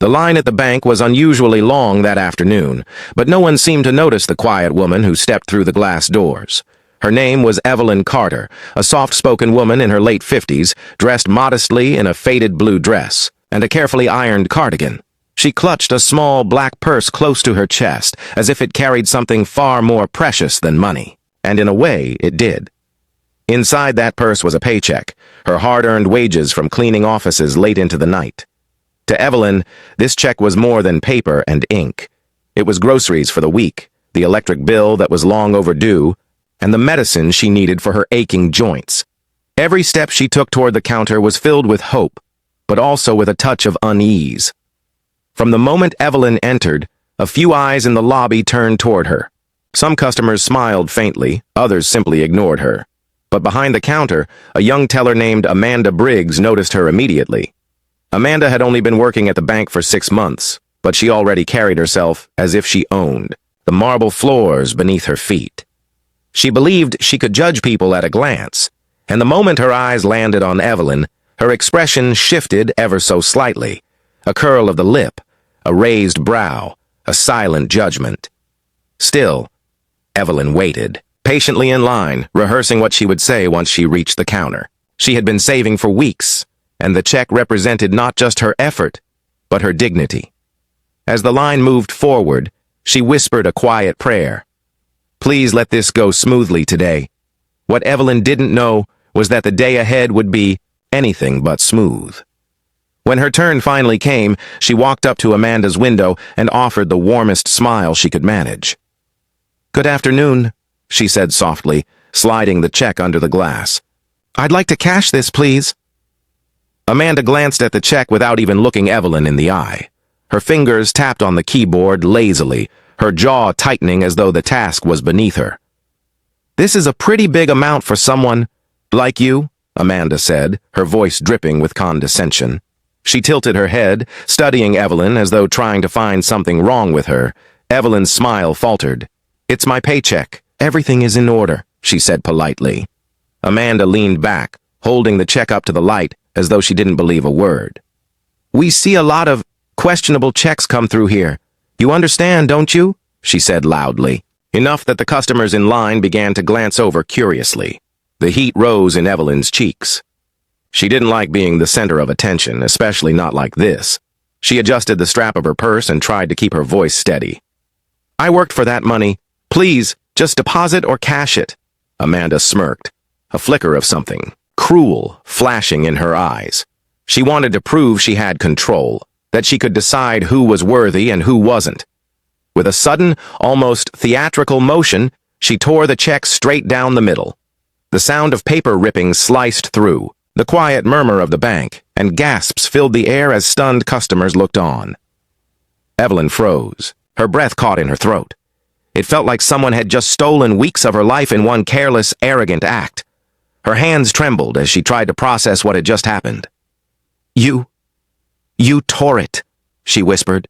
The line at the bank was unusually long that afternoon, but no one seemed to notice the quiet woman who stepped through the glass doors. Her name was Evelyn Carter, a soft-spoken woman in her late 50s, dressed modestly in a faded blue dress and a carefully ironed cardigan. She clutched a small black purse close to her chest, as if it carried something far more precious than money. And in a way, it did. Inside that purse was a paycheck, her hard-earned wages from cleaning offices late into the night. To Evelyn, this check was more than paper and ink. It was groceries for the week, the electric bill that was long overdue, and the medicine she needed for her aching joints. Every step she took toward the counter was filled with hope, but also with a touch of unease. From the moment Evelyn entered, a few eyes in the lobby turned toward her. Some customers smiled faintly, others simply ignored her. But behind the counter, a young teller named Amanda Briggs noticed her immediately. Amanda had only been working at the bank for 6 months, but she already carried herself as if she owned the marble floors beneath her feet. She believed she could judge people at a glance, and the moment her eyes landed on Evelyn, her expression shifted ever so slightly. A curl of the lip, a raised brow, a silent judgment. Still, Evelyn waited, patiently in line, rehearsing what she would say once she reached the counter. She had been saving for weeks, and the check represented not just her effort, but her dignity. As the line moved forward, she whispered a quiet prayer. Please let this go smoothly today. What Evelyn didn't know was that the day ahead would be anything but smooth. When her turn finally came, she walked up to Amanda's window and offered the warmest smile she could manage. "Good afternoon," she said softly, sliding the check under the glass. "I'd like to cash this, please." Amanda glanced at the check without even looking Evelyn in the eye. Her fingers tapped on the keyboard lazily, her jaw tightening as though the task was beneath her. "This is a pretty big amount for someone like you," Amanda said, her voice dripping with condescension. She tilted her head, studying Evelyn as though trying to find something wrong with her. Evelyn's smile faltered. "It's my paycheck. Everything is in order," she said politely. Amanda leaned back, holding the check up to the light as though she didn't believe a word. "We see a lot of questionable checks come through here. You understand, don't you?" she said loudly, enough that the customers in line began to glance over curiously. The heat rose in Evelyn's cheeks. She didn't like being the center of attention, especially not like this. She adjusted the strap of her purse and tried to keep her voice steady. "I worked for that money. Please, just deposit or cash it." Amanda smirked, a flicker of something cruel flashing in her eyes. She wanted to prove she had control, that she could decide who was worthy and who wasn't. With a sudden, almost theatrical motion, she tore the check straight down the middle. The sound of paper ripping sliced through, the quiet murmur of the bank, and gasps filled the air as stunned customers looked on. Evelyn froze, her breath caught in her throat. It felt like someone had just stolen weeks of her life in one careless, arrogant act. Her hands trembled as she tried to process what had just happened. You tore it," she whispered,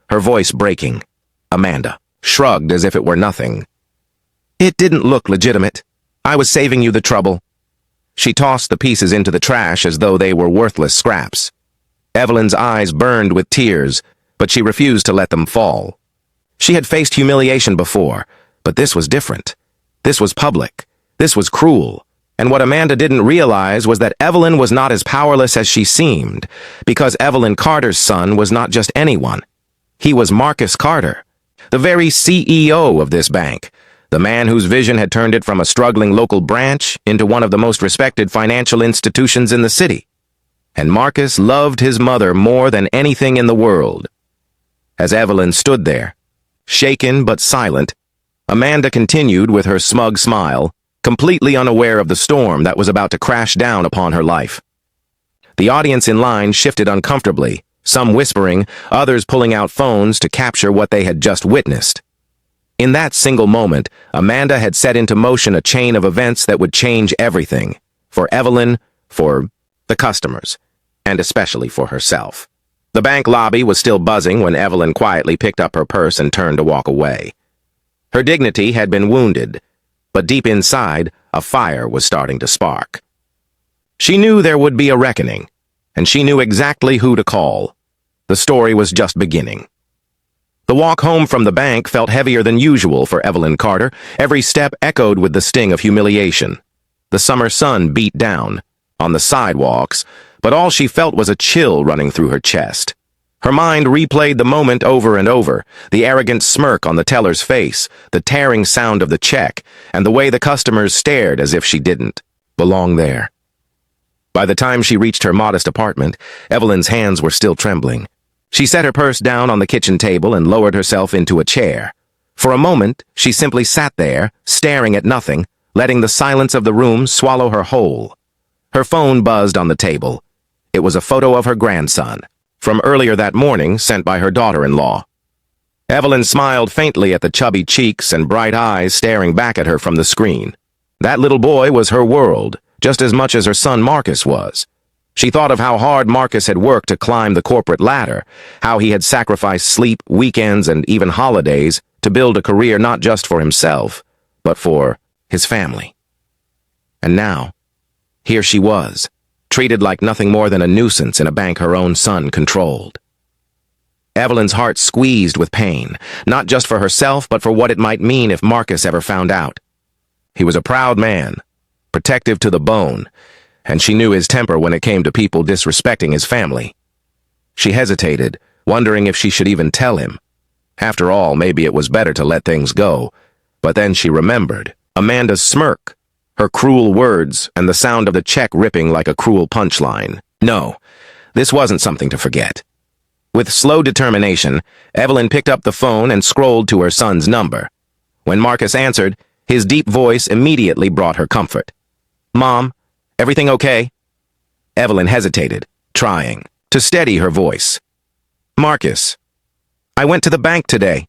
her voice breaking. Amanda shrugged as if it were nothing. "It didn't look legitimate. I was saving you the trouble." She tossed the pieces into the trash as though they were worthless scraps. Evelyn's eyes burned with tears, but she refused to let them fall. She had faced humiliation before, but this was different. This was public. This was cruel. And what Amanda didn't realize was that Evelyn was not as powerless as she seemed, because Evelyn Carter's son was not just anyone. He was Marcus Carter, the very CEO of this bank, the man whose vision had turned it from a struggling local branch into one of the most respected financial institutions in the city. And Marcus loved his mother more than anything in the world. As Evelyn stood there, shaken but silent, Amanda continued with her smug smile, completely unaware of the storm that was about to crash down upon her life. The audience in line shifted uncomfortably, some whispering, others pulling out phones to capture what they had just witnessed. In that single moment, Amanda had set into motion a chain of events that would change everything, for Evelyn, for the customers, and especially for herself. The bank lobby was still buzzing when Evelyn quietly picked up her purse and turned to walk away. Her dignity had been wounded, but deep inside, a fire was starting to spark. She knew there would be a reckoning, and she knew exactly who to call. The story was just beginning. The walk home from the bank felt heavier than usual for Evelyn Carter. Every step echoed with the sting of humiliation. The summer sun beat down on the sidewalks, but all she felt was a chill running through her chest. Her mind replayed the moment over and over, the arrogant smirk on the teller's face, the tearing sound of the check, and the way the customers stared as if she didn't belong there. By the time she reached her modest apartment, Evelyn's hands were still trembling. She set her purse down on the kitchen table and lowered herself into a chair. For a moment, she simply sat there, staring at nothing, letting the silence of the room swallow her whole. Her phone buzzed on the table. It was a photo of her grandson, from earlier that morning, sent by her daughter-in-law. Evelyn smiled faintly at the chubby cheeks and bright eyes staring back at her from the screen. That little boy was her world, just as much as her son Marcus was. She thought of how hard Marcus had worked to climb the corporate ladder, how he had sacrificed sleep, weekends, and even holidays to build a career not just for himself, but for his family. And now, here she was, treated like nothing more than a nuisance in a bank her own son controlled. Evelyn's heart squeezed with pain, not just for herself, but for what it might mean if Marcus ever found out. He was a proud man, protective to the bone, and she knew his temper when it came to people disrespecting his family. She hesitated, wondering if she should even tell him. After all, maybe it was better to let things go. But then she remembered Amanda's smirk, her cruel words, and the sound of the check ripping like a cruel punchline. No, this wasn't something to forget. With slow determination, Evelyn picked up the phone and scrolled to her son's number. When Marcus answered, his deep voice immediately brought her comfort. "Mom, everything okay?" Evelyn hesitated, trying to steady her voice. "Marcus, I went to the bank today."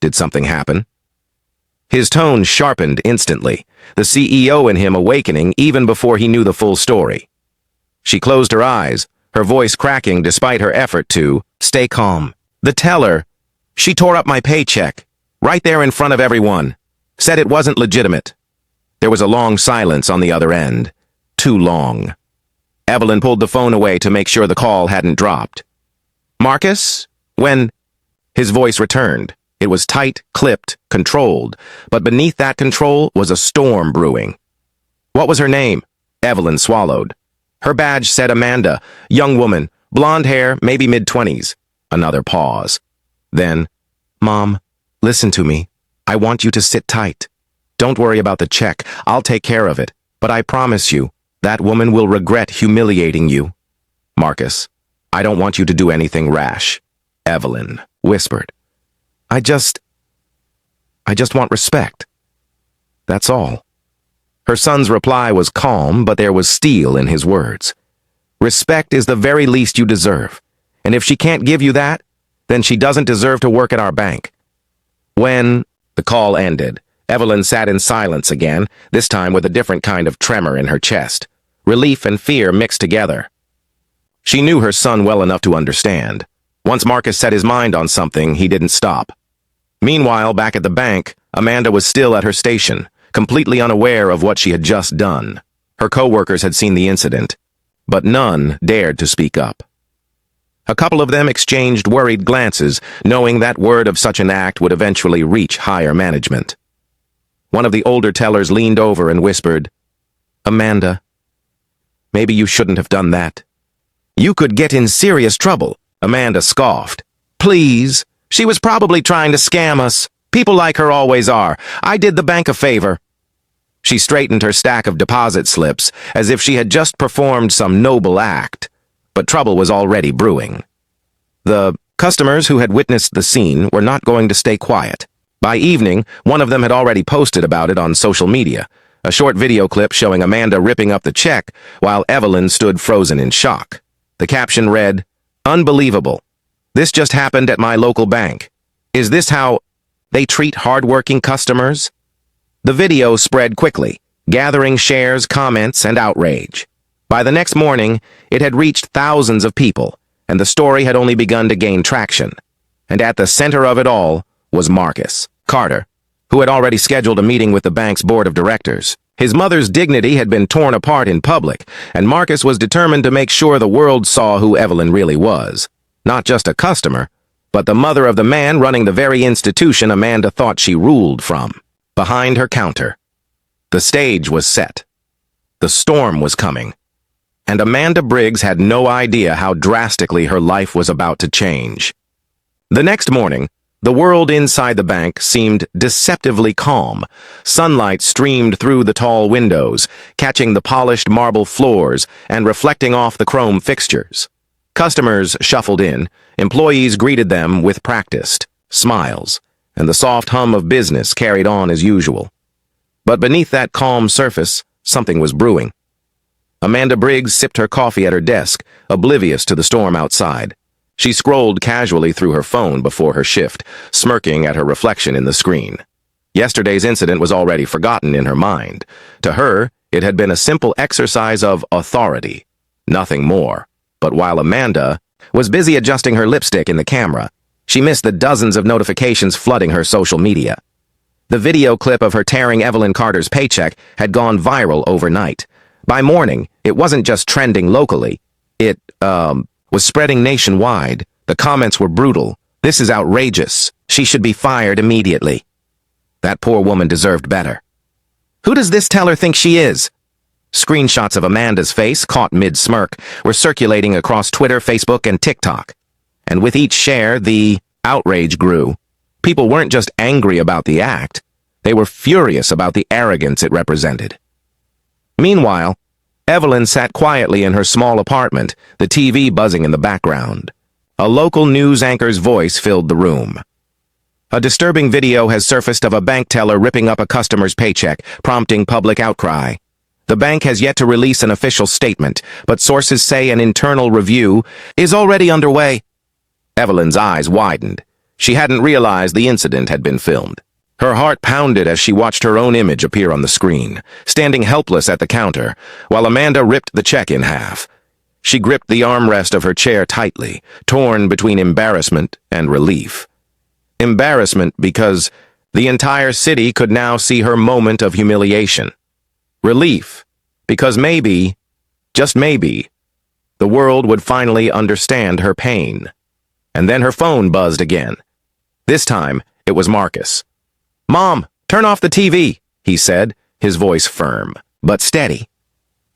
Did something happen? His tone sharpened instantly, the CEO in him awakening even before he knew the full story. She closed her eyes, her voice cracking despite her effort to stay calm. "The teller, she tore up my paycheck, right there in front of everyone, said it wasn't legitimate." There was a long silence on the other end. Too long. Evelyn pulled the phone away to make sure the call hadn't dropped. "Marcus? When?" His voice returned. It was tight, clipped, controlled, but beneath that control was a storm brewing. "What was her name?" Evelyn swallowed. Her badge said Amanda, young woman, blonde hair, maybe mid-20s. Another pause. Then, "Mom, listen to me. I want you to sit tight. Don't worry about the check. I'll take care of it. But I promise you, that woman will regret humiliating you." "Marcus, I don't want you to do anything rash," Evelyn whispered. I just want respect. That's all." Her son's reply was calm, but there was steel in his words. "Respect is the very least you deserve, and if she can't give you that, then she doesn't deserve to work at our bank." When the call ended, Evelyn sat in silence again, this time with a different kind of tremor in her chest. Relief and fear mixed together. She knew her son well enough to understand. Once Marcus set his mind on something, he didn't stop. Meanwhile, back at the bank, Amanda was still at her station, completely unaware of what she had just done. Her co-workers had seen the incident, but none dared to speak up. A couple of them exchanged worried glances, knowing that word of such an act would eventually reach higher management. One of the older tellers leaned over and whispered, "Amanda, maybe you shouldn't have done that." "You could get in serious trouble," Amanda scoffed. "Please, she was probably trying to scam us. People like her always are. I did the bank a favor." She straightened her stack of deposit slips as if she had just performed some noble act, but trouble was already brewing. The customers who had witnessed the scene were not going to stay quiet. By evening, one of them had already posted about it on social media, a short video clip showing Amanda ripping up the check while Evelyn stood frozen in shock. The caption read, "Unbelievable. This just happened at my local bank. Is this how they treat hardworking customers?" The video spread quickly, gathering shares, comments, and outrage. By the next morning, it had reached thousands of people, and the story had only begun to gain traction. And at the center of it all was Marcus Carter, who had already scheduled a meeting with the bank's board of directors. His mother's dignity had been torn apart in public, and Marcus was determined to make sure the world saw who Evelyn really was. Not just a customer, but the mother of the man running the very institution Amanda thought she ruled from. Behind her counter. The stage was set. The storm was coming. And Amanda Briggs had no idea how drastically her life was about to change. The next morning, the world inside the bank seemed deceptively calm. Sunlight streamed through the tall windows, catching the polished marble floors and reflecting off the chrome fixtures. Customers shuffled in, employees greeted them with practiced smiles, and the soft hum of business carried on as usual. But beneath that calm surface, something was brewing. Amanda Briggs sipped her coffee at her desk, oblivious to the storm outside. She scrolled casually through her phone before her shift, smirking at her reflection in the screen. Yesterday's incident was already forgotten in her mind. To her, it had been a simple exercise of authority, nothing more. But while Amanda was busy adjusting her lipstick in the camera, she missed the dozens of notifications flooding her social media. The video clip of her tearing Evelyn Carter's paycheck had gone viral overnight. By morning, it wasn't just trending locally. It, was spreading nationwide. The comments were brutal. "This is outrageous. She should be fired immediately." That poor woman deserved better. "Who does this teller think she is?" Screenshots of Amanda's face, caught mid-smirk, were circulating across Twitter, Facebook, and TikTok. And with each share, the outrage grew. People weren't just angry about the act. They were furious about the arrogance it represented. Meanwhile, Evelyn sat quietly in her small apartment, the TV buzzing in the background. A local news anchor's voice filled the room. A disturbing video has surfaced of a bank teller ripping up a customer's paycheck, prompting public outcry. The bank has yet to release an official statement, but sources say an internal review is already underway. Evelyn's eyes widened. She hadn't realized the incident had been filmed. Her heart pounded as she watched her own image appear on the screen, standing helpless at the counter, while Amanda ripped the check in half. She gripped the armrest of her chair tightly, torn between embarrassment and relief. Embarrassment because the entire city could now see her moment of humiliation. Relief because maybe, just maybe, the world would finally understand her pain. And then her phone buzzed again. This time, it was Marcus. "Mom, turn off the TV," he said, his voice firm, but steady.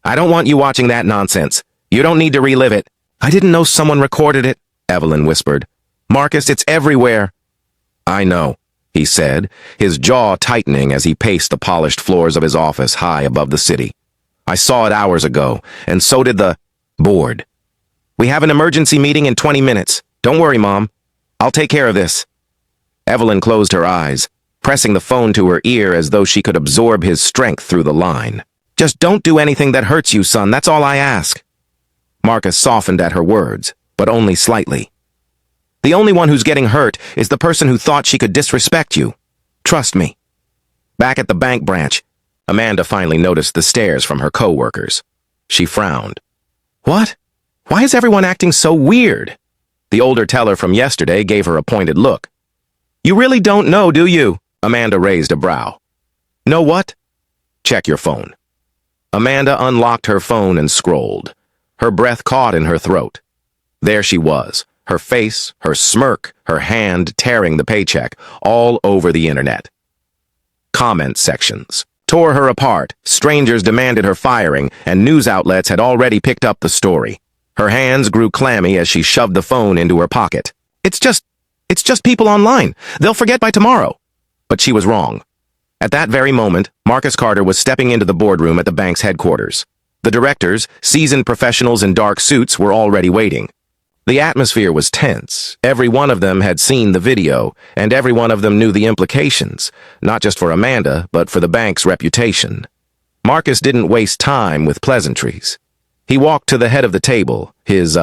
"I don't want you watching that nonsense. You don't need to relive it." "I didn't know someone recorded it," Evelyn whispered. "Marcus, it's everywhere." "I know," he said, his jaw tightening as he paced the polished floors of his office high above the city. "I saw it hours ago, and so did the board. We have an emergency meeting in 20 minutes. Don't worry, Mom. I'll take care of this." Evelyn closed her eyes, pressing the phone to her ear as though she could absorb his strength through the line. "Just don't do anything that hurts you, son. That's all I ask." Marcus softened at her words, but only slightly. "The only one who's getting hurt is the person who thought she could disrespect you. Trust me." Back at the bank branch, Amanda finally noticed the stares from her co-workers. She frowned. "What? Why is everyone acting so weird?" The older teller from yesterday gave her a pointed look. "You really don't know, do you?" Amanda raised a brow. "Know what?" "Check your phone." Amanda unlocked her phone and scrolled. Her breath caught in her throat. There she was, her face, her smirk, her hand tearing the paycheck, all over the internet. Comment sections tore her apart, strangers demanded her firing, and news outlets had already picked up the story. Her hands grew clammy as she shoved the phone into her pocket. It's just people online. They'll forget by tomorrow." But she was wrong. At that very moment, Marcus Carter was stepping into the boardroom at the bank's headquarters. The directors, seasoned professionals in dark suits, were already waiting. The atmosphere was tense. Every one of them had seen the video, and every one of them knew the implications, not just for Amanda, but for the bank's reputation. Marcus didn't waste time with pleasantries. He walked to the head of the table, his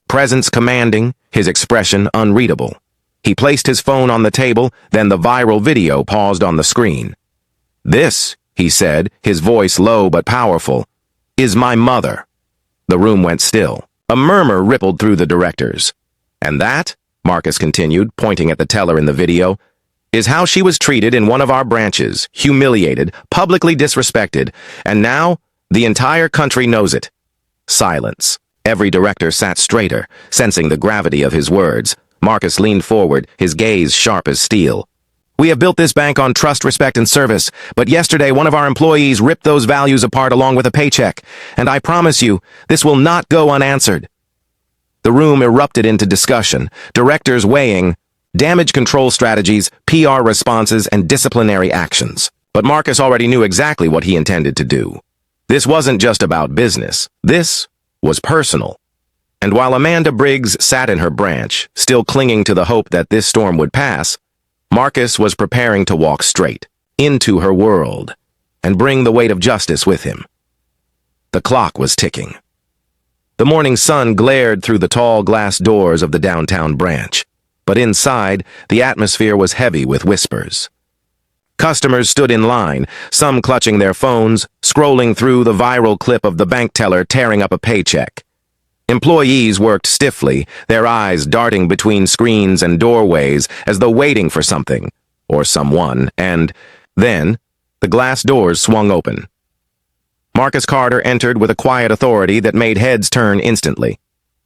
presence commanding, his expression unreadable. He placed his phone on the table, then the viral video paused on the screen. "This," he said, his voice low but powerful, "is my mother." The room went still. A murmur rippled through the directors. "And that," Marcus continued, pointing at the teller in the video, "is how she was treated in one of our branches, humiliated, publicly disrespected, and now the entire country knows it." Silence. Every director sat straighter, sensing the gravity of his words. Marcus leaned forward, his gaze sharp as steel. "We have built this bank on trust, respect, and service, but yesterday one of our employees ripped those values apart along with a paycheck, and I promise you, this will not go unanswered." The room erupted into discussion, directors weighing damage control strategies, PR responses, and disciplinary actions. But Marcus already knew exactly what he intended to do. This wasn't just about business. This was personal. And while Amanda Briggs sat in her branch, still clinging to the hope that this storm would pass, Marcus was preparing to walk straight into her world and bring the weight of justice with him. The clock was ticking. The morning sun glared through the tall glass doors of the downtown branch, but inside, the atmosphere was heavy with whispers. Customers stood in line, some clutching their phones, scrolling through the viral clip of the bank teller tearing up a paycheck. Employees worked stiffly, their eyes darting between screens and doorways as though waiting for something, or someone, and then the glass doors swung open. Marcus Carter entered with a quiet authority that made heads turn instantly.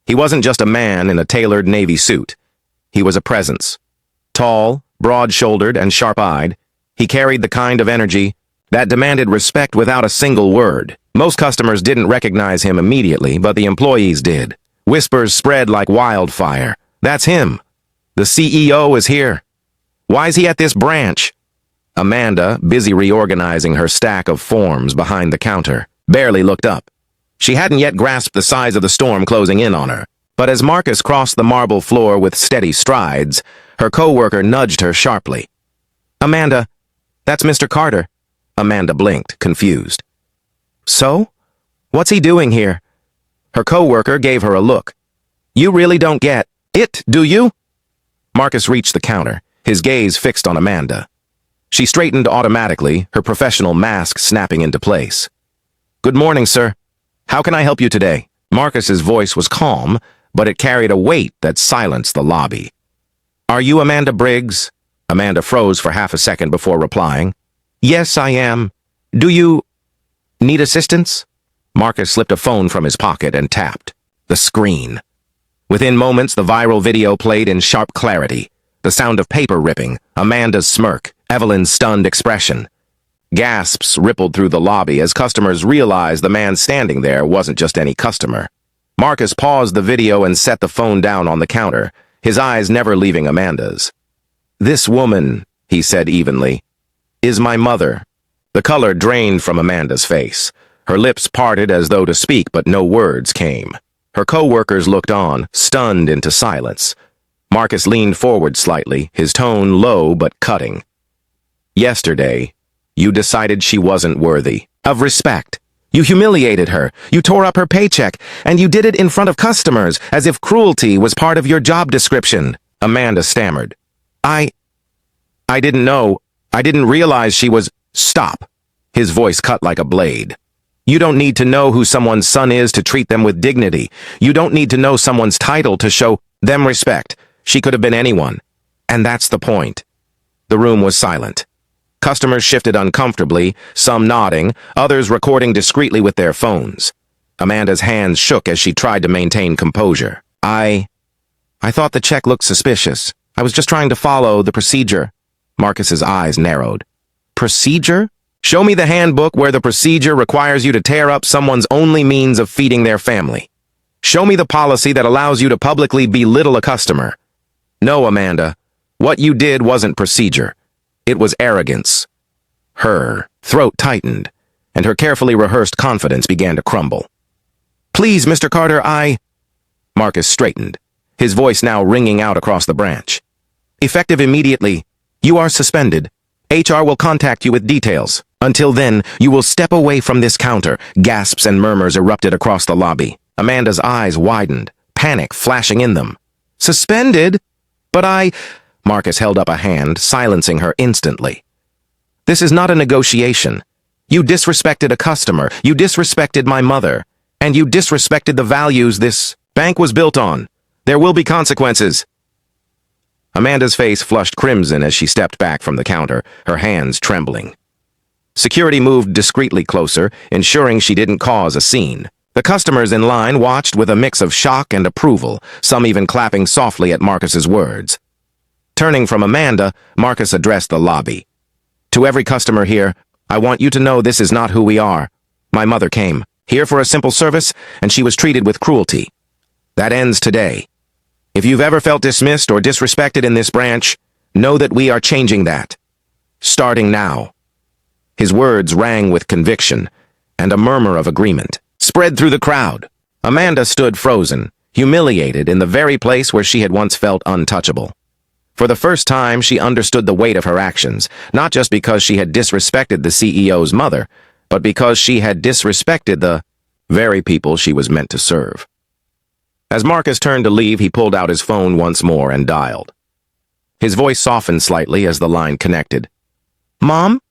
He wasn't just a man in a tailored navy suit. He was a presence. Tall, broad-shouldered, and sharp-eyed, he carried the kind of energy that demanded respect without a single word. Most customers didn't recognize him immediately, but the employees did. Whispers spread like wildfire. "That's him. The CEO is here. Why's he at this branch?" Amanda, busy reorganizing her stack of forms behind the counter, barely looked up. She hadn't yet grasped the size of the storm closing in on her. But as Marcus crossed the marble floor with steady strides, her coworker nudged her sharply. "Amanda, that's Mr. Carter." Amanda blinked, confused. "So? What's he doing here?" Her coworker gave her a look. "You really don't get it, do you?" Marcus reached the counter, his gaze fixed on Amanda. She straightened automatically, her professional mask snapping into place. "Good morning, sir. How can I help you today?" Marcus's voice was calm, but it carried a weight that silenced the lobby. "Are you Amanda Briggs?" Amanda froze for half a second before replying. "Yes, I am. Do you need assistance?" Marcus slipped a phone from his pocket and tapped. The screen. Within moments, the viral video played in sharp clarity. The sound of paper ripping, Amanda's smirk, Evelyn's stunned expression. Gasps rippled through the lobby as customers realized the man standing there wasn't just any customer. Marcus paused the video and set the phone down on the counter, his eyes never leaving Amanda's. "This woman," he said evenly, "is my mother." The color drained from Amanda's face. Her lips parted as though to speak, but no words came. Her co-workers looked on, stunned into silence. Marcus leaned forward slightly, his tone low but cutting. "Yesterday, you decided she wasn't worthy of respect. You humiliated her, you tore up her paycheck, and you did it in front of customers, as if cruelty was part of your job description." Amanda stammered. I didn't know. I didn't realize she was—" "Stop." His voice cut like a blade. "You don't need to know who someone's son is to treat them with dignity. You don't need to know someone's title to show them respect. She could have been anyone. And that's the point." The room was silent. Customers shifted uncomfortably, some nodding, others recording discreetly with their phones. Amanda's hands shook as she tried to maintain composure. I thought the check looked suspicious. I was just trying to follow the procedure." Marcus's eyes narrowed. "Procedure? Show me the handbook where the procedure requires you to tear up someone's only means of feeding their family. Show me the policy that allows you to publicly belittle a customer." "No, Amanda. What you did wasn't procedure. It was arrogance." Her throat tightened, and her carefully rehearsed confidence began to crumble. "Please, Mr. Carter, Marcus straightened, his voice now ringing out across the branch. "Effective immediately. You are suspended. HR will contact you with details. Until then, you will step away from this counter." Gasps and murmurs erupted across the lobby. Amanda's eyes widened, panic flashing in them. "Suspended? But Marcus held up a hand, silencing her instantly. "This is not a negotiation. You disrespected a customer, you disrespected my mother, and you disrespected the values this bank was built on. There will be consequences." Amanda's face flushed crimson as she stepped back from the counter, her hands trembling. Security moved discreetly closer, ensuring she didn't cause a scene. The customers in line watched with a mix of shock and approval, some even clapping softly at Marcus's words. Turning from Amanda, Marcus addressed the lobby. To every customer here, I want you to know this is not who we are. My mother came here for a simple service, and she was treated with cruelty. That ends today. If you've ever felt dismissed or disrespected in this branch, know that we are changing that. Starting now. His words rang with conviction, and a murmur of agreement spread through the crowd. Amanda stood frozen, humiliated in the very place where she had once felt untouchable. For the first time, she understood the weight of her actions, not just because she had disrespected the CEO's mother, but because she had disrespected the very people she was meant to serve. As Marcus turned to leave, he pulled out his phone once more and dialed. His voice softened slightly as the line connected. Mom?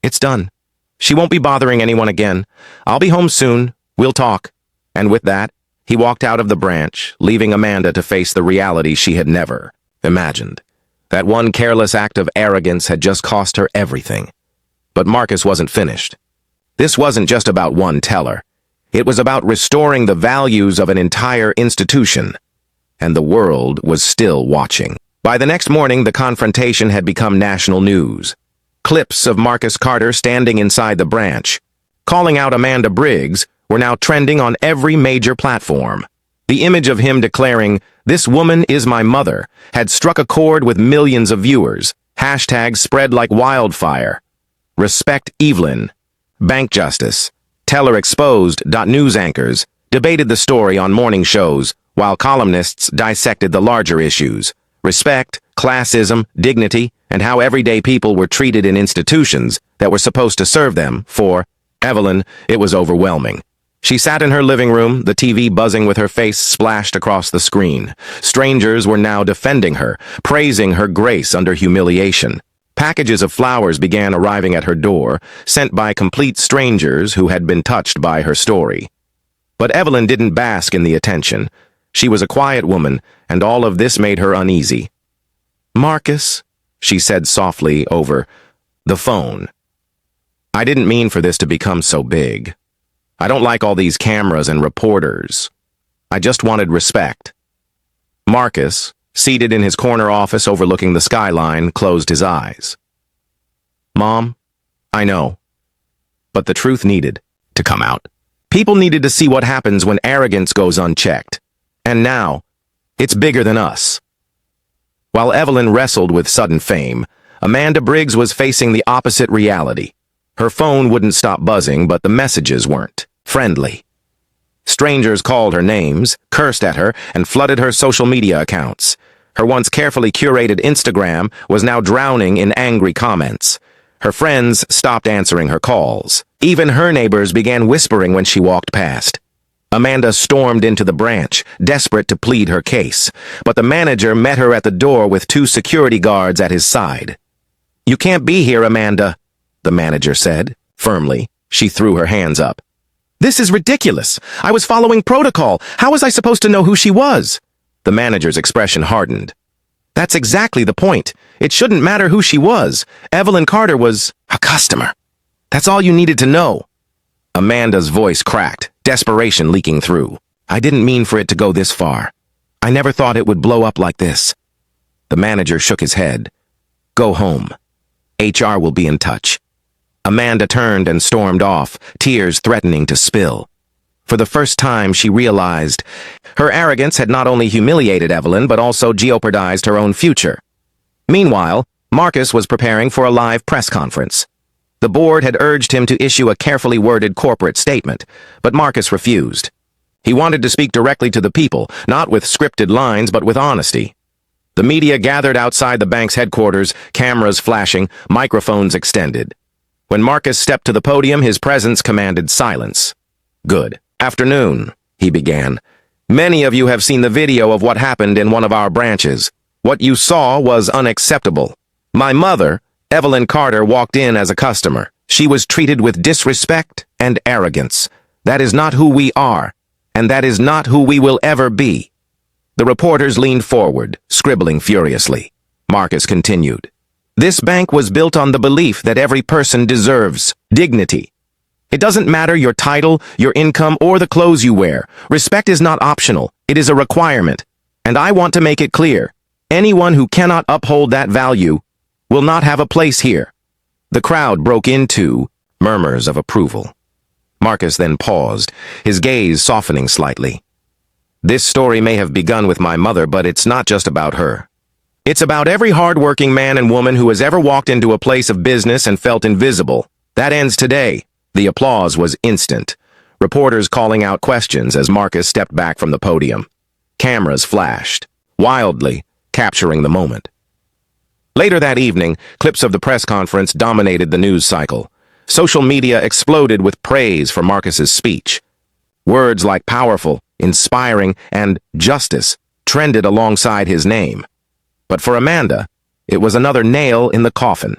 It's done. She won't be bothering anyone again. I'll be home soon. We'll talk. And with that, he walked out of the branch, leaving Amanda to face the reality she had never imagined. That one careless act of arrogance had just cost her everything. But Marcus wasn't finished. This wasn't just about one teller. It was about restoring the values of an entire institution. And the world was still watching. By the next morning, the confrontation had become national news. Clips of Marcus Carter standing inside the branch, calling out Amanda Briggs, were now trending on every major platform. The image of him declaring, "This woman is my mother," had struck a chord with millions of viewers. Hashtags spread like wildfire. Respect Evelyn. Bank Justice. Teller exposed. News anchors debated the story on morning shows, while columnists dissected the larger issues. Respect, classism, dignity, and how everyday people were treated in institutions that were supposed to serve them. For Evelyn, it was overwhelming. She sat in her living room, the TV buzzing with her face splashed across the screen. Strangers were now defending her, praising her grace under humiliation. Packages of flowers began arriving at her door, sent by complete strangers who had been touched by her story. But Evelyn didn't bask in the attention. She was a quiet woman, and all of this made her uneasy. "Marcus," she said softly over the phone. "I didn't mean for this to become so big. I don't like all these cameras and reporters. I just wanted respect." Marcus, seated in his corner office overlooking the skyline, closed his eyes. "Mom, I know. But the truth needed to come out. People needed to see what happens when arrogance goes unchecked. And now, it's bigger than us." While Evelyn wrestled with sudden fame, Amanda Briggs was facing the opposite reality. Her phone wouldn't stop buzzing, but the messages weren't friendly. Strangers called her names, cursed at her, and flooded her social media accounts. Her once carefully curated Instagram was now drowning in angry comments. Her friends stopped answering her calls. Even her neighbors began whispering when she walked past. Amanda stormed into the branch, desperate to plead her case, but the manager met her at the door with 2 security guards at his side. "You can't be here, Amanda," the manager said, firmly. She threw her hands up. "This is ridiculous. I was following protocol. How was I supposed to know who she was?" The manager's expression hardened. "That's exactly the point. It shouldn't matter who she was. Evelyn Carter was a customer. That's all you needed to know." Amanda's voice cracked, desperation leaking through. "I didn't mean for it to go this far. I never thought it would blow up like this." The manager shook his head. "Go home. HR will be in touch." Amanda turned and stormed off, tears threatening to spill. For the first time, she realized her arrogance had not only humiliated Evelyn, but also jeopardized her own future. Meanwhile, Marcus was preparing for a live press conference. The board had urged him to issue a carefully worded corporate statement, but Marcus refused. He wanted to speak directly to the people, not with scripted lines, but with honesty. The media gathered outside the bank's headquarters, cameras flashing, microphones extended. When Marcus stepped to the podium, his presence commanded silence. "Good afternoon," he began. "Many of you have seen the video of what happened in one of our branches. What you saw was unacceptable. My mother, Evelyn Carter, walked in as a customer. She was treated with disrespect and arrogance. That is not who we are, and that is not who we will ever be." The reporters leaned forward, scribbling furiously. Marcus continued. "This bank was built on the belief that every person deserves dignity. It doesn't matter your title, your income, or the clothes you wear. Respect is not optional. It is a requirement. And I want to make it clear. Anyone who cannot uphold that value will not have a place here. The crowd broke into murmurs of approval. Marcus then paused, his gaze softening slightly. This story may have begun with my mother, but it's not just about her. It's about every hard-working man and woman who has ever walked into a place of business and felt invisible. That ends today. The applause was instant. Reporters calling out questions as Marcus stepped back from the podium. Cameras flashed, wildly, capturing the moment. Later that evening, clips of the press conference dominated the news cycle. Social media exploded with praise for Marcus's speech. Words like powerful, inspiring, and justice trended alongside his name. But for Amanda, it was another nail in the coffin.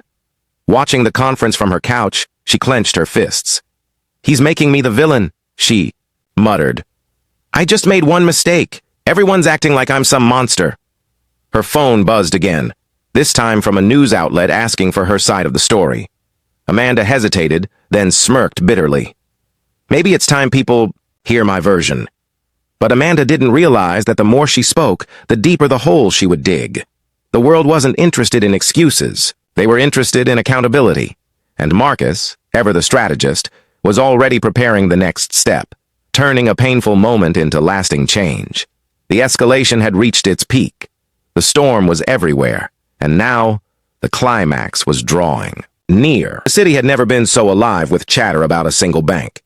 Watching the conference from her couch, she clenched her fists. "He's making me the villain," she muttered. "I just made one mistake. Everyone's acting like I'm some monster." Her phone buzzed again, this time from a news outlet asking for her side of the story. Amanda hesitated, then smirked bitterly. Maybe it's time people hear my version. But Amanda didn't realize that the more she spoke, the deeper the hole she would dig. The world wasn't interested in excuses. They were interested in accountability. And Marcus, ever the strategist, was already preparing the next step, turning a painful moment into lasting change. The escalation had reached its peak. The storm was everywhere, and now the climax was drawing near. The city had never been so alive with chatter about a single bank.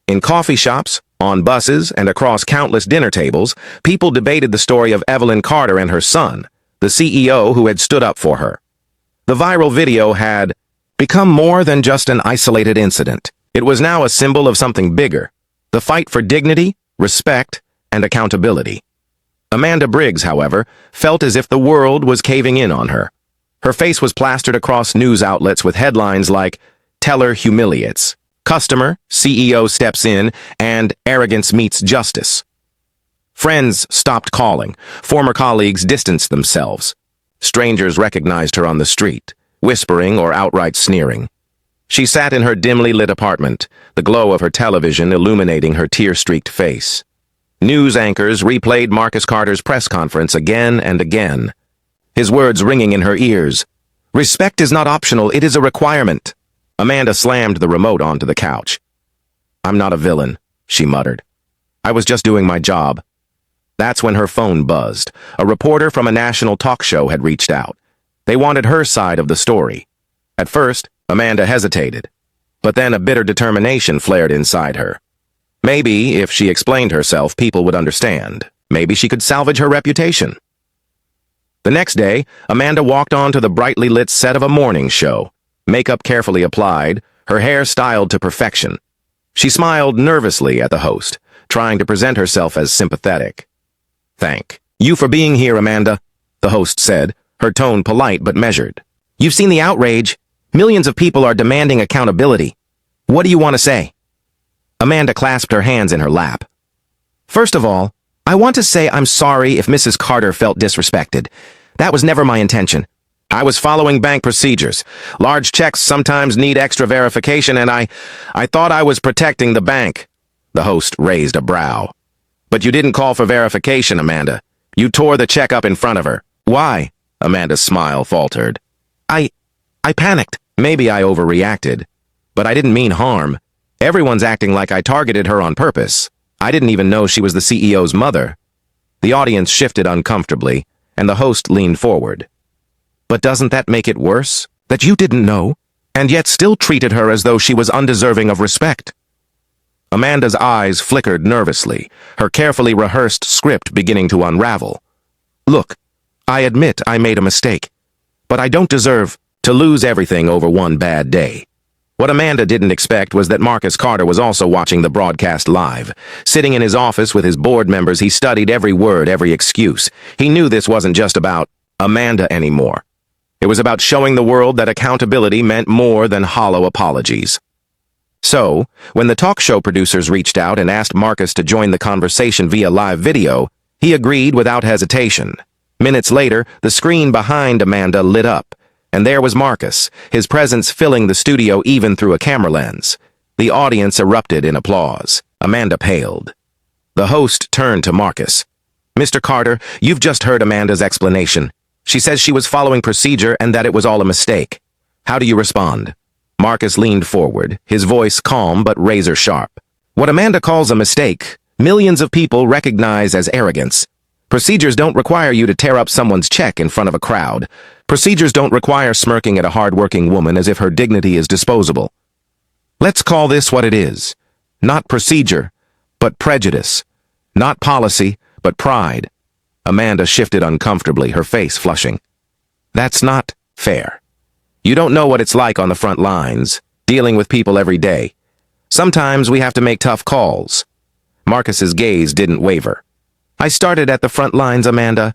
In coffee shops, on buses, and across countless dinner tables, people debated the story of Evelyn Carter and her son, the CEO who had stood up for her. The viral video had become more than just an isolated incident. It was now a symbol of something bigger, the fight for dignity, respect, and accountability. Amanda Briggs, however, felt as if the world was caving in on her. Her face was plastered across news outlets with headlines like, "Teller humiliates," "Customer, CEO steps in," and "Arrogance meets justice." Friends stopped calling. Former colleagues distanced themselves. Strangers recognized her on the street, whispering or outright sneering. She sat in her dimly lit apartment, the glow of her television illuminating her tear-streaked face. News anchors replayed Marcus Carter's press conference again and again, his words ringing in her ears. "Respect is not optional, it is a requirement." Amanda slammed the remote onto the couch. "I'm not a villain," she muttered. "I was just doing my job." That's when her phone buzzed. A reporter from a national talk show had reached out. They wanted her side of the story. At first, Amanda hesitated, but then a bitter determination flared inside her. Maybe, if she explained herself, people would understand. Maybe she could salvage her reputation. The next day, Amanda walked onto the brightly lit set of a morning show, makeup carefully applied, her hair styled to perfection. She smiled nervously at the host, trying to present herself as sympathetic. "Thank you for being here, Amanda," the host said, her tone polite but measured. "You've seen the outrage. Millions of people are demanding accountability. What do you want to say?" Amanda clasped her hands in her lap. "First of all, I want to say I'm sorry if Mrs. Carter felt disrespected. That was never my intention. I was following bank procedures. Large checks sometimes need extra verification, and I thought I was protecting the bank." The host raised a brow. "But you didn't call for verification, Amanda. You tore the check up in front of her." "Why?" Amanda's smile faltered. I panicked. Maybe I overreacted. But I didn't mean harm. Everyone's acting like I targeted her on purpose. I didn't even know she was the CEO's mother." The audience shifted uncomfortably, and the host leaned forward. "But doesn't that make it worse? That you didn't know, and yet still treated her as though she was undeserving of respect?" Amanda's eyes flickered nervously, her carefully rehearsed script beginning to unravel. "Look, I admit I made a mistake, but I don't deserve to lose everything over one bad day." What Amanda didn't expect was that Marcus Carter was also watching the broadcast live. Sitting in his office with his board members, he studied every word, every excuse. He knew this wasn't just about Amanda anymore. It was about showing the world that accountability meant more than hollow apologies. So, when the talk show producers reached out and asked Marcus to join the conversation via live video, he agreed without hesitation. Minutes later, the screen behind Amanda lit up, and there was Marcus, his presence filling the studio even through a camera lens. The audience erupted in applause. Amanda paled. The host turned to Marcus. "Mr. Carter, you've just heard Amanda's explanation. She says she was following procedure and that it was all a mistake. How do you respond?" Marcus leaned forward, his voice calm but razor-sharp. "What Amanda calls a mistake, millions of people recognize as arrogance. Procedures don't require you to tear up someone's check in front of a crowd. Procedures don't require smirking at a hard-working woman as if her dignity is disposable. Let's call this what it is. Not procedure, but prejudice. Not policy, but pride." Amanda shifted uncomfortably, her face flushing. "That's not fair. You don't know what it's like on the front lines, dealing with people every day. Sometimes we have to make tough calls." Marcus's gaze didn't waver. "I started at the front lines, Amanda.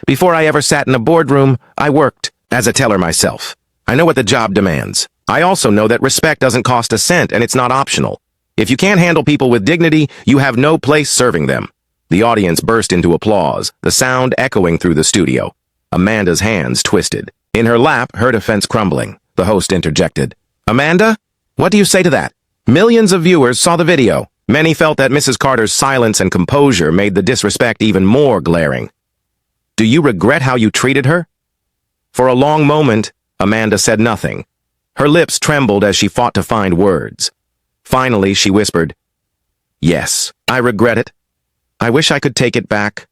Before I ever sat in a boardroom, I worked as a teller myself. I know what the job demands. I also know that respect doesn't cost a cent and it's not optional. If you can't handle people with dignity, you have no place serving them." The audience burst into applause, the sound echoing through the studio. Amanda's hands twisted. In her lap, her defense crumbling. The host interjected. "Amanda, what do you say to that? Millions of viewers saw the video. Many felt that Mrs. Carter's silence and composure made the disrespect even more glaring. Do you regret how you treated her?" For a long moment, Amanda said nothing. Her lips trembled as she fought to find words. Finally, she whispered, "Yes, I regret it. I wish I could take it back."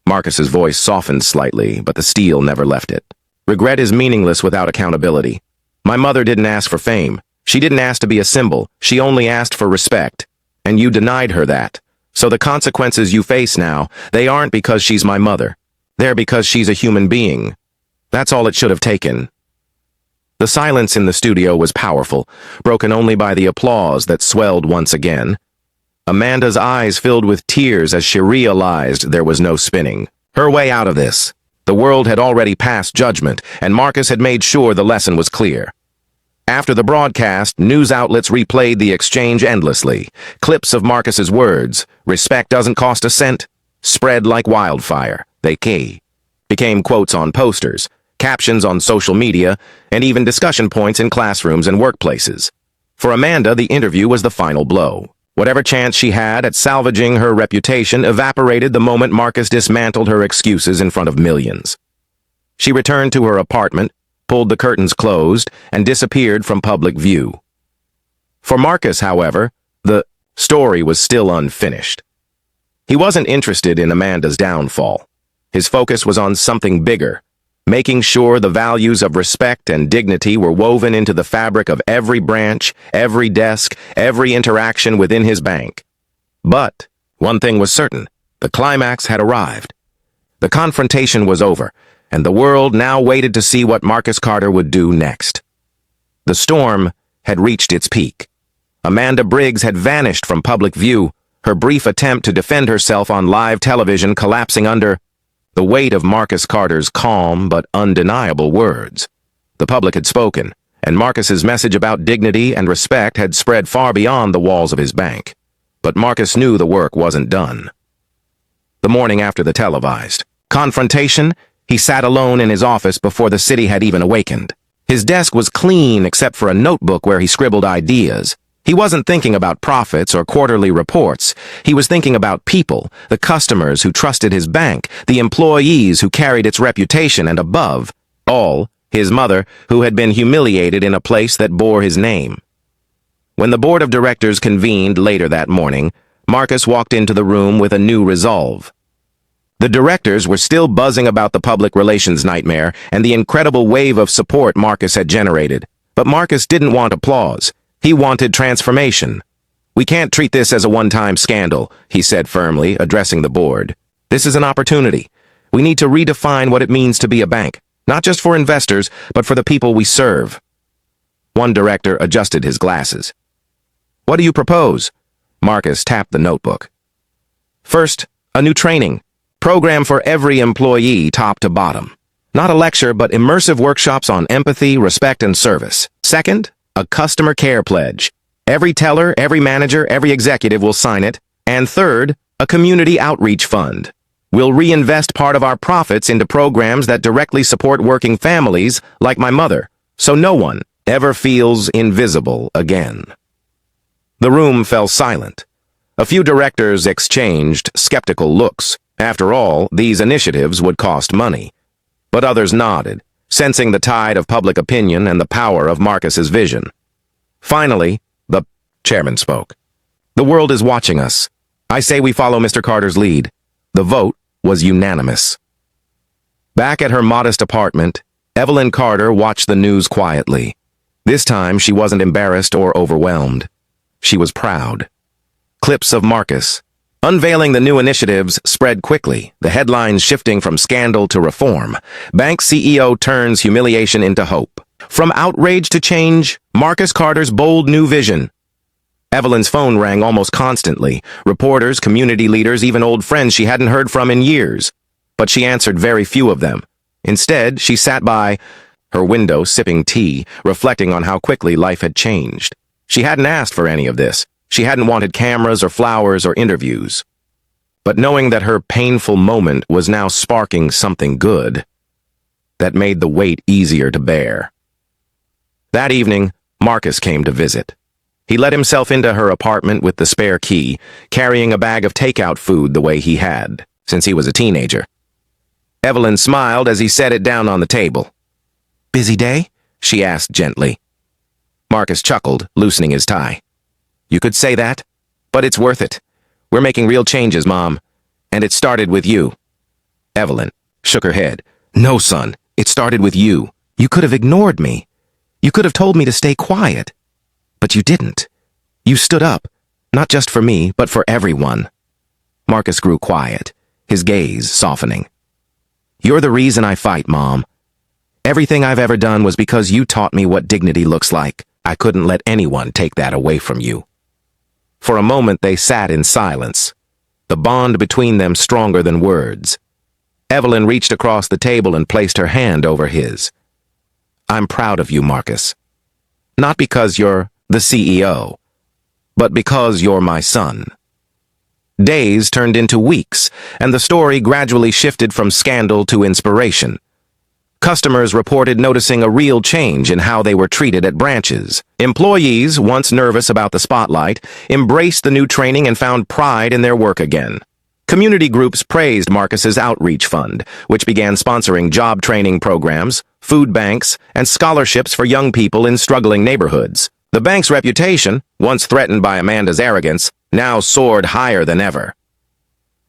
Marcus's voice softened slightly, but the steel never left it. "Regret is meaningless without accountability. My mother didn't ask for fame. She didn't ask to be a symbol. She only asked for respect. And you denied her that. So the consequences you face now, they aren't because she's my mother. They're because she's a human being. That's all it should have taken." The silence in the studio was powerful, broken only by the applause that swelled once again. Amanda's eyes filled with tears as she realized there was no spinning her way out of this. The world had already passed judgment, and Marcus had made sure the lesson was clear. After the broadcast, news outlets replayed the exchange endlessly. Clips of Marcus's words, "Respect doesn't cost a cent," spread like wildfire. They became quotes on posters, captions on social media, and even discussion points in classrooms and workplaces. For Amanda, the interview was the final blow. Whatever chance she had at salvaging her reputation evaporated the moment Marcus dismantled her excuses in front of millions. She returned to her apartment, pulled the curtains closed, and disappeared from public view. For Marcus, however, the story was still unfinished. He wasn't interested in Amanda's downfall. His focus was on something bigger, making sure the values of respect and dignity were woven into the fabric of every branch, every desk, every interaction within his bank. But one thing was certain, the climax had arrived. The confrontation was over, and the world now waited to see what Marcus Carter would do next. The storm had reached its peak. Amanda Briggs had vanished from public view, her brief attempt to defend herself on live television collapsing under the weight of Marcus Carter's calm but undeniable words. The public had spoken, and Marcus's message about dignity and respect had spread far beyond the walls of his bank. But Marcus knew the work wasn't done. The morning after the televised confrontation, he sat alone in his office before the city had even awakened. His desk was clean except for a notebook where he scribbled ideas. He wasn't thinking about profits or quarterly reports. He was thinking about people, the customers who trusted his bank, the employees who carried its reputation, and above all, his mother, who had been humiliated in a place that bore his name. When the board of directors convened later that morning, Marcus walked into the room with a new resolve. The directors were still buzzing about the public relations nightmare and the incredible wave of support Marcus had generated. But Marcus didn't want applause. He wanted transformation. "We can't treat this as a one-time scandal," he said firmly, addressing the board. "This is an opportunity. We need to redefine what it means to be a bank, not just for investors, but for the people we serve." One director adjusted his glasses. "What do you propose?" Marcus tapped the notebook. "First, a new training program for every employee, top to bottom. Not a lecture, but immersive workshops on empathy, respect, and service. Second, a customer care pledge. Every teller, every manager, every executive will sign it. And third, a community outreach fund. We'll reinvest part of our profits into programs that directly support working families like my mother, so no one ever feels invisible again." The room fell silent. A few directors exchanged skeptical looks. After all, these initiatives would cost money. But others nodded, sensing the tide of public opinion and the power of Marcus's vision. Finally, the chairman spoke. "The world is watching us. I say we follow Mr. Carter's lead." The vote was unanimous. Back at her modest apartment, Evelyn Carter watched the news quietly. This time, she wasn't embarrassed or overwhelmed. She was proud. Clips of Marcus unveiling the new initiatives spread quickly, the headlines shifting from scandal to reform. Bank CEO turns humiliation into hope. From outrage to change, Marcus Carter's bold new vision. Evelyn's phone rang almost constantly. Reporters, community leaders, even old friends she hadn't heard from in years. But she answered very few of them. Instead, she sat by her window sipping tea, reflecting on how quickly life had changed. She hadn't asked for any of this. She hadn't wanted cameras or flowers or interviews. But knowing that her painful moment was now sparking something good, that made the weight easier to bear. That evening, Marcus came to visit. He let himself into her apartment with the spare key, carrying a bag of takeout food the way he had, since he was a teenager. Evelyn smiled as he set it down on the table. "Busy day?" she asked gently. Marcus chuckled, loosening his tie. "You could say that, but it's worth it. We're making real changes, Mom, and it started with you." Evelyn shook her head. "No, son, it started with you. You could have ignored me. You could have told me to stay quiet. But you didn't. You stood up, not just for me, but for everyone." Marcus grew quiet, his gaze softening. "You're the reason I fight, Mom. Everything I've ever done was because you taught me what dignity looks like. I couldn't let anyone take that away from you." For a moment they sat in silence, the bond between them stronger than words. Evelyn reached across the table and placed her hand over his. "I'm proud of you, Marcus. Not because you're the CEO, but because you're my son." Days turned into weeks, and the story gradually shifted from scandal to inspiration. Customers reported noticing a real change in how they were treated at branches. Employees, once nervous about the spotlight, embraced the new training and found pride in their work again. Community groups praised Marcus's outreach fund, which began sponsoring job training programs, food banks, and scholarships for young people in struggling neighborhoods. The bank's reputation, once threatened by Amanda's arrogance, now soared higher than ever.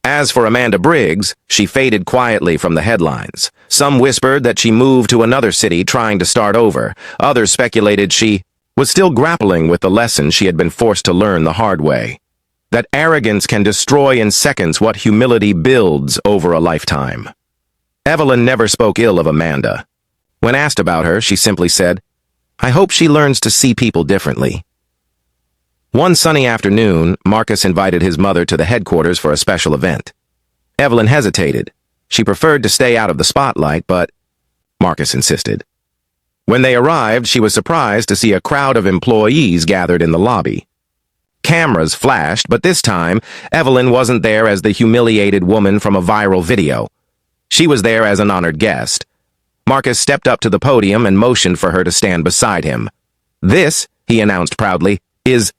As for Amanda Briggs, she faded quietly from the headlines. Some whispered that she moved to another city trying to start over. Others speculated she was still grappling with the lesson she had been forced to learn the hard way. That arrogance can destroy in seconds what humility builds over a lifetime. Evelyn never spoke ill of Amanda. When asked about her, she simply said, "I hope she learns to see people differently." One sunny afternoon, Marcus invited his mother to the headquarters for a special event. Evelyn hesitated. She preferred to stay out of the spotlight, but Marcus insisted. When they arrived, she was surprised to see a crowd of employees gathered in the lobby. Cameras flashed, but this time, Evelyn wasn't there as the humiliated woman from a viral video. She was there as an honored guest. Marcus stepped up to the podium and motioned for her to stand beside him. "This," he announced proudly, "is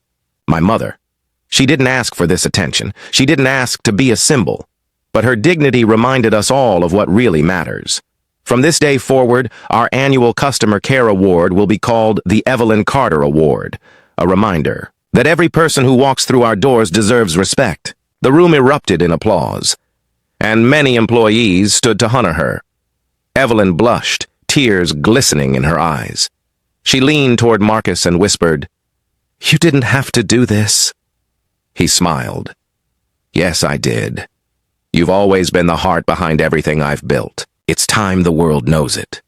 my mother. She didn't ask for this attention. She didn't ask to be a symbol. But her dignity reminded us all of what really matters. From this day forward, our annual Customer Care Award will be called the Evelyn Carter Award, a reminder that every person who walks through our doors deserves respect." The room erupted in applause, and many employees stood to honor her. Evelyn blushed, tears glistening in her eyes. She leaned toward Marcus and whispered, "You didn't have to do this." He smiled. "Yes, I did. You've always been the heart behind everything I've built. It's time the world knows it."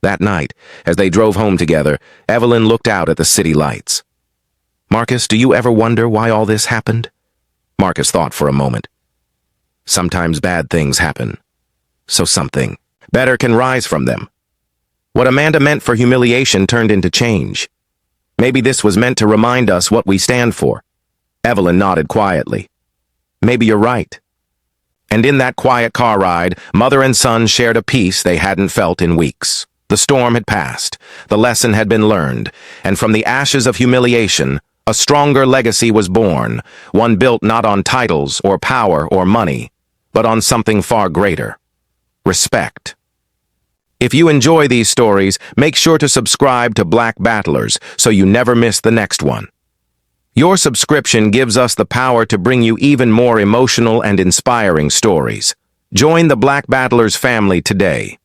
That night, as they drove home together, Evelyn looked out at the city lights. "Marcus, do you ever wonder why all this happened?" Marcus thought for a moment. "Sometimes bad things happen, so something better can rise from them. What Amanda meant for humiliation turned into change. Maybe this was meant to remind us what we stand for." Evelyn nodded quietly. "Maybe you're right." And in that quiet car ride, mother and son shared a peace they hadn't felt in weeks. The storm had passed, the lesson had been learned, and from the ashes of humiliation, A stronger legacy was born, one built not on titles or power or money, but on something far greater: respect. If you enjoy these stories, make sure to subscribe to Black Battlers so you never miss the next one. Your subscription gives us the power to bring you even more emotional and inspiring stories. Join the Black Battlers family today.